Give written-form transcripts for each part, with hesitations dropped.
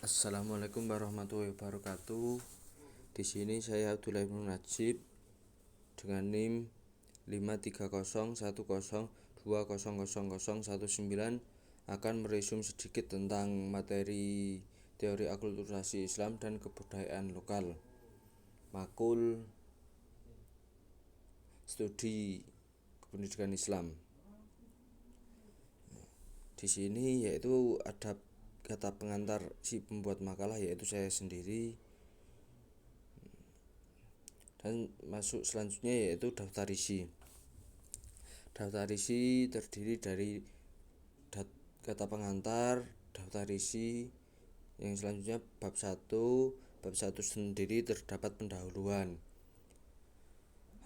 Assalamualaikum warahmatullahi wabarakatuh. Di sini saya Abdullah bin Najib dengan NIM 53010200019 akan meresum sedikit tentang materi teori akulturasi Islam dan kebudayaan lokal. Makul studi pendidikan Islam. Di sini yaitu ada kata pengantar si pembuat makalah yaitu saya sendiri, dan masuk selanjutnya yaitu daftar isi. Daftar isi terdiri dari kata pengantar, daftar isi, yang selanjutnya bab 1. Bab 1 sendiri terdapat pendahuluan.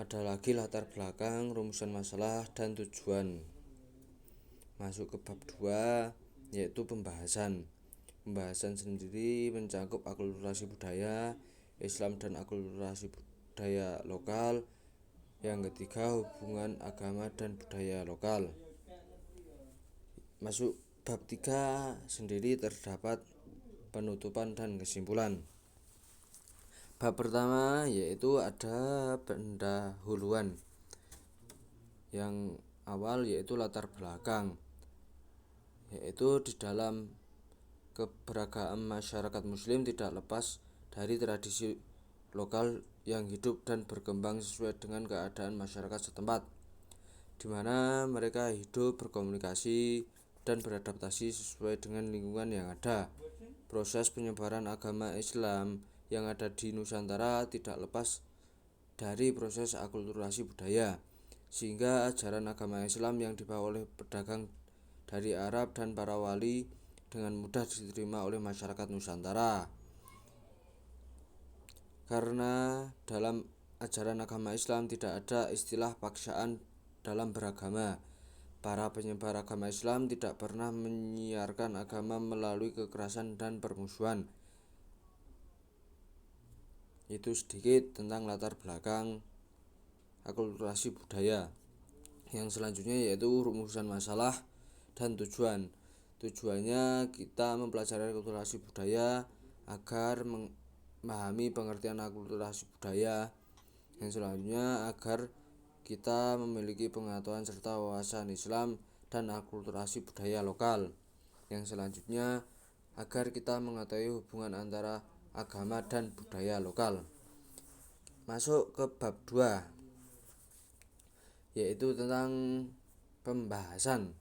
Ada lagi latar belakang, rumusan masalah, dan tujuan. Masuk ke bab 2 yaitu pembahasan. Pembahasan sendiri mencakup akulturasi budaya Islam dan akulturasi budaya lokal. Yang ketiga, hubungan agama dan budaya lokal. Masuk bab 3 sendiri terdapat penutupan dan kesimpulan. Bab pertama yaitu ada pendahuluan. Yang awal yaitu latar belakang, yaitu di dalam keberagaman masyarakat muslim tidak lepas dari tradisi lokal yang hidup dan berkembang sesuai dengan keadaan masyarakat setempat, di mana mereka hidup, berkomunikasi, dan beradaptasi sesuai dengan lingkungan yang ada. Proses penyebaran agama Islam yang ada di Nusantara tidak lepas dari proses akulturasi budaya, sehingga ajaran agama Islam yang dibawa oleh pedagang dari Arab dan para wali dengan mudah diterima oleh masyarakat Nusantara. Karena dalam ajaran agama Islam tidak ada istilah paksaan dalam beragama. Para penyebar agama Islam tidak pernah menyiarkan agama melalui kekerasan dan permusuhan. Itu sedikit tentang latar belakang akulturasi budaya. Yang selanjutnya yaitu rumusan masalah dan tujuan. Tujuannya kita mempelajari akulturasi budaya agar memahami pengertian akulturasi budaya. Yang selanjutnya agar kita memiliki pengetahuan serta wawasan Islam dan akulturasi budaya lokal. Yang selanjutnya agar kita mengetahui hubungan antara agama dan budaya lokal. Masuk ke bab 2 yaitu tentang pembahasan.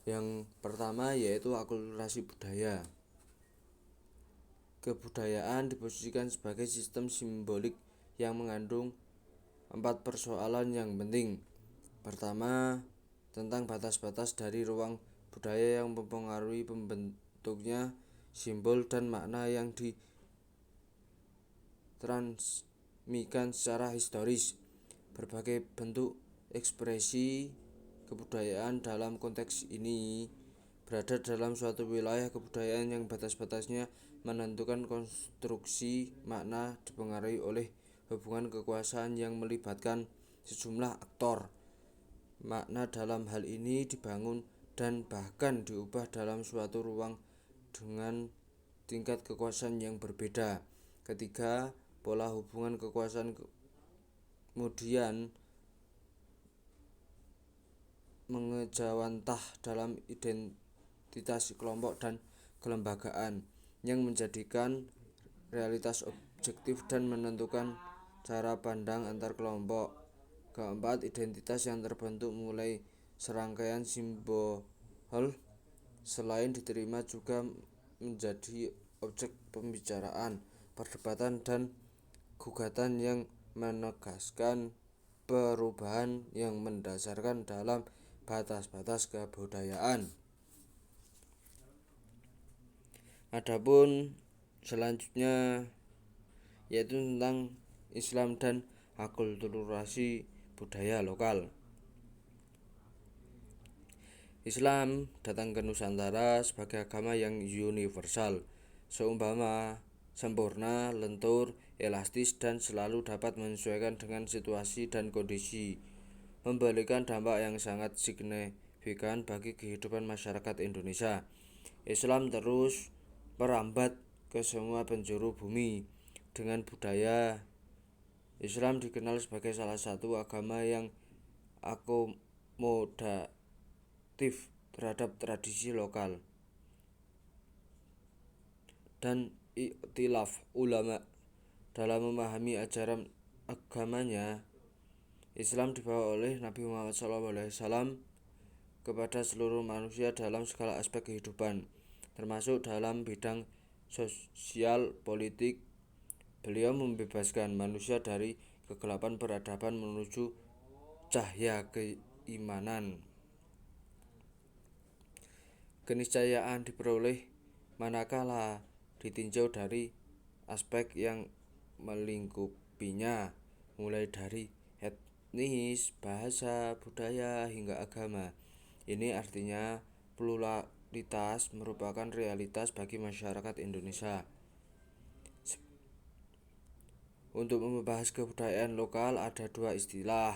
Yang pertama yaitu akulturasi budaya. Kebudayaan diposisikan sebagai sistem simbolik yang mengandung 4 persoalan yang penting. Pertama, tentang batas-batas dari ruang budaya yang mempengaruhi pembentuknya simbol dan makna yang ditransmisikan secara historis. Berbagai bentuk ekspresi kebudayaan dalam konteks ini berada dalam suatu wilayah kebudayaan yang batas-batasnya menentukan konstruksi makna dipengaruhi oleh hubungan kekuasaan yang melibatkan sejumlah aktor. Makna dalam hal ini dibangun dan bahkan diubah dalam suatu ruang dengan tingkat kekuasaan yang berbeda. Ketiga, pola hubungan kekuasaan kemudian mengejawantah dalam identitas kelompok dan kelembagaan yang menjadikan realitas objektif dan menentukan cara pandang antar kelompok. Keempat, identitas yang terbentuk mulai serangkaian simbol selain diterima juga menjadi objek pembicaraan, perdebatan, dan gugatan yang menegaskan perubahan yang mendasarkan dalam batas-batas kebudayaan. Adapun selanjutnya yaitu tentang Islam dan akulturasi budaya lokal. Islam datang ke Nusantara sebagai agama yang universal, seumpama sempurna, lentur, elastis, dan selalu dapat menyesuaikan dengan situasi dan kondisi, memberikan dampak yang sangat signifikan signifikan bagi kehidupan masyarakat Indonesia. Islam terus merambat ke semua penjuru bumi. Dengan budaya, Islam dikenal sebagai salah satu agama yang akomodatif terhadap tradisi lokal dan iktilaf ulama. Dalam memahami ajaran agamanya, Islam dibawa oleh Nabi Muhammad SAW kepada seluruh manusia dalam segala aspek kehidupan, termasuk dalam bidang sosial politik. Beliau membebaskan manusia dari kegelapan peradaban menuju cahaya keimanan. Keniscayaan diperoleh manakala ditinjau dari aspek yang melingkupinya, mulai dari etnis, bahasa, budaya, hingga agama. Ini artinya pluralitas merupakan realitas bagi masyarakat Indonesia. Untuk membahas kebudayaan lokal, ada dua istilah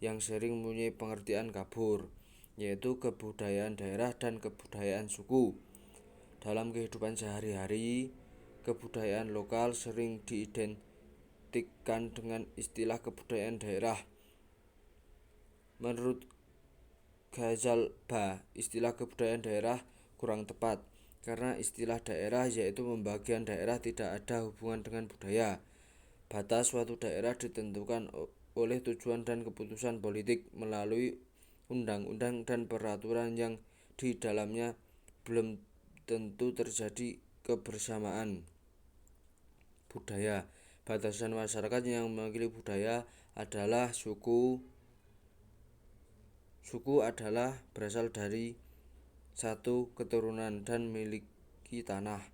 yang sering mempunyai pengertian kabur, yaitu kebudayaan daerah dan kebudayaan suku. Dalam kehidupan sehari-hari, kebudayaan lokal sering diidentikan dengan istilah kebudayaan daerah. Menurut Ghazalba, istilah kebudayaan daerah kurang tepat, karena istilah daerah yaitu pembagian daerah tidak ada hubungan dengan budaya. Batas suatu daerah ditentukan oleh tujuan dan keputusan politik melalui undang-undang dan peraturan yang di dalamnya belum tentu terjadi kebersamaan budaya. Batasan masyarakat yang mewakili budaya adalah suku. Suku adalah berasal dari satu keturunan dan memiliki tanah,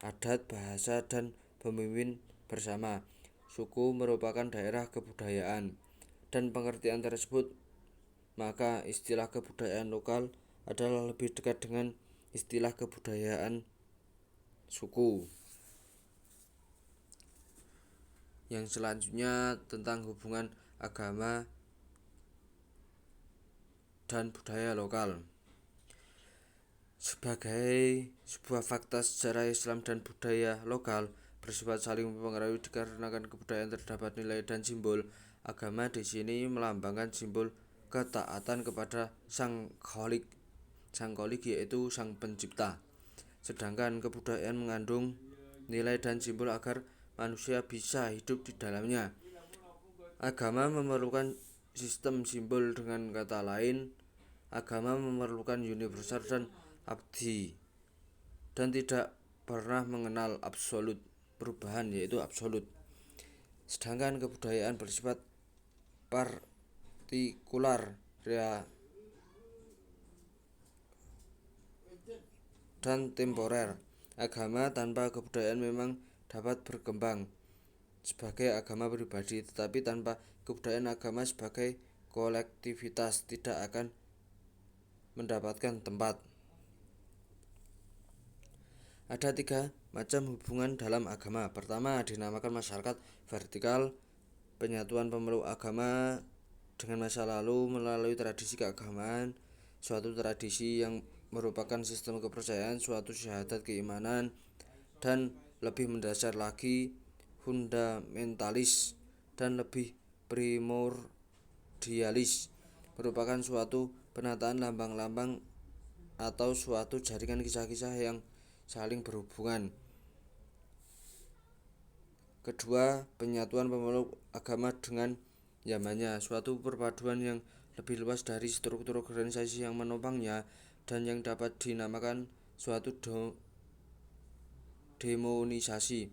adat, bahasa, dan pemimpin bersama. Suku merupakan daerah kebudayaan, dan pengertian tersebut, maka istilah kebudayaan lokal adalah lebih dekat dengan istilah kebudayaan suku. Yang selanjutnya tentang hubungan agama dan budaya lokal. Sebagai sebuah fakta sejarah, Islam dan budaya lokal bersifat saling mempengaruhi dikarenakan kebudayaan terdapat nilai dan simbol. Agama di sini melambangkan simbol ketaatan kepada Sang Khalik. Sang Khalik yaitu Sang Pencipta. Sedangkan kebudayaan mengandung nilai dan simbol agar manusia bisa hidup di dalamnya. Agama memerlukan sistem simbol, dengan kata lain, agama memerlukan universal dan abadi, dan tidak pernah mengenal absolut, perubahan yaitu absolut. Sedangkan kebudayaan bersifat partikular dan temporer. Agama tanpa kebudayaan memang dapat berkembang sebagai agama pribadi, tetapi tanpa kebudayaan agama sebagai kolektivitas tidak akan mendapatkan tempat. Ada 3 macam hubungan dalam agama. Pertama, dinamakan masyarakat vertikal, penyatuan pemeluk agama dengan masa lalu melalui tradisi keagamaan. Suatu tradisi yang merupakan sistem kepercayaan, suatu syahadat keimanan, dan lebih mendasar lagi, fundamentalis dan lebih primordialis, merupakan suatu penataan lambang-lambang atau suatu jaringan kisah-kisah yang saling berhubungan. Kedua, penyatuan pemeluk agama dengan zamannya, suatu perpaduan yang lebih luas dari struktur organisasi yang menopangnya dan yang dapat dinamakan suatu demonisasi,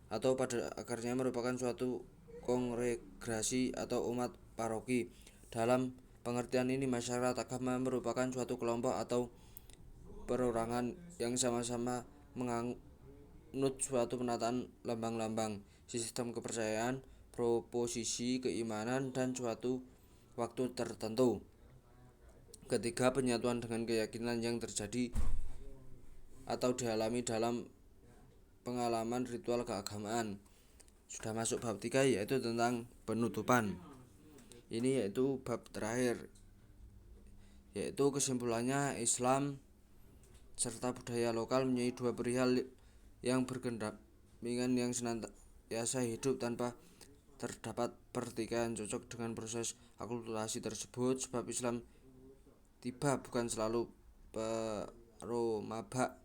atau pada akarnya merupakan suatu kongregasi atau umat paroki. Dalam pengertian ini, masyarakat agama merupakan suatu kelompok atau perorangan yang sama-sama menganut suatu penataan lambang-lambang, sistem kepercayaan, proposisi keimanan, dan suatu waktu tertentu. Ketiga, penyatuan dengan keyakinan yang terjadi atau dialami dalam pengalaman ritual keagamaan. Sudah masuk bab 3, yaitu tentang penutupan. Ini yaitu bab terakhir. yaitu kesimpulannya Islam serta budaya lokal menjadi dua perihal yang berkedampingan yang senantiasa hidup tanpa terdapat pertikaian cocok dengan proses akulturasi tersebut, sebab Islam tiba bukan selalu peromabak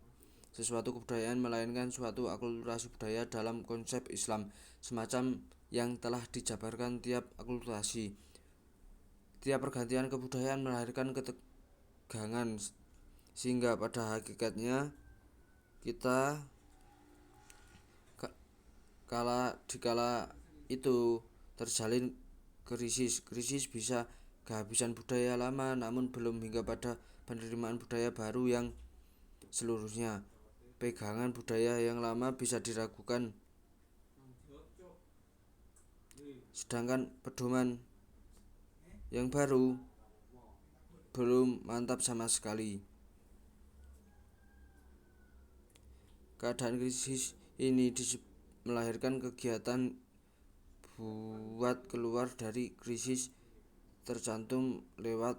sesuatu kebudayaan, melainkan suatu akulturasi budaya dalam konsep Islam semacam yang telah dijabarkan tiap akulturasi. Tiap pergantian kebudayaan melahirkan ketegangan, sehingga pada hakikatnya kita dikala itu terjalin krisis bisa kehabisan budaya lama, namun belum hingga pada penerimaan budaya baru yang seluruhnya pegangan budaya yang lama bisa diragukan, sedangkan pedoman yang baru belum mantap sama sekali. Keadaan krisis ini melahirkan kegiatan buat keluar dari krisis tercantum lewat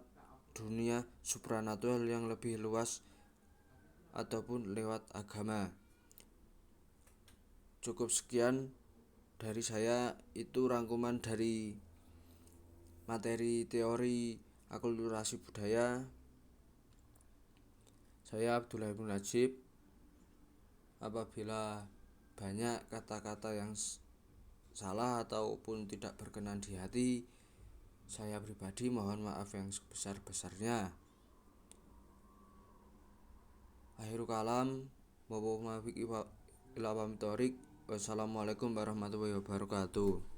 dunia supranatural yang lebih luas ataupun lewat agama. Cukup sekian dari saya, itu rangkuman dari materi teori akulturasi budaya. Saya Abdullah bin Najib. Apabila banyak kata-kata yang salah ataupun tidak berkenan di hati, saya pribadi mohon maaf yang sebesar-besarnya. Akhirul kalam, wassalamualaikum warahmatullahi wabarakatuh.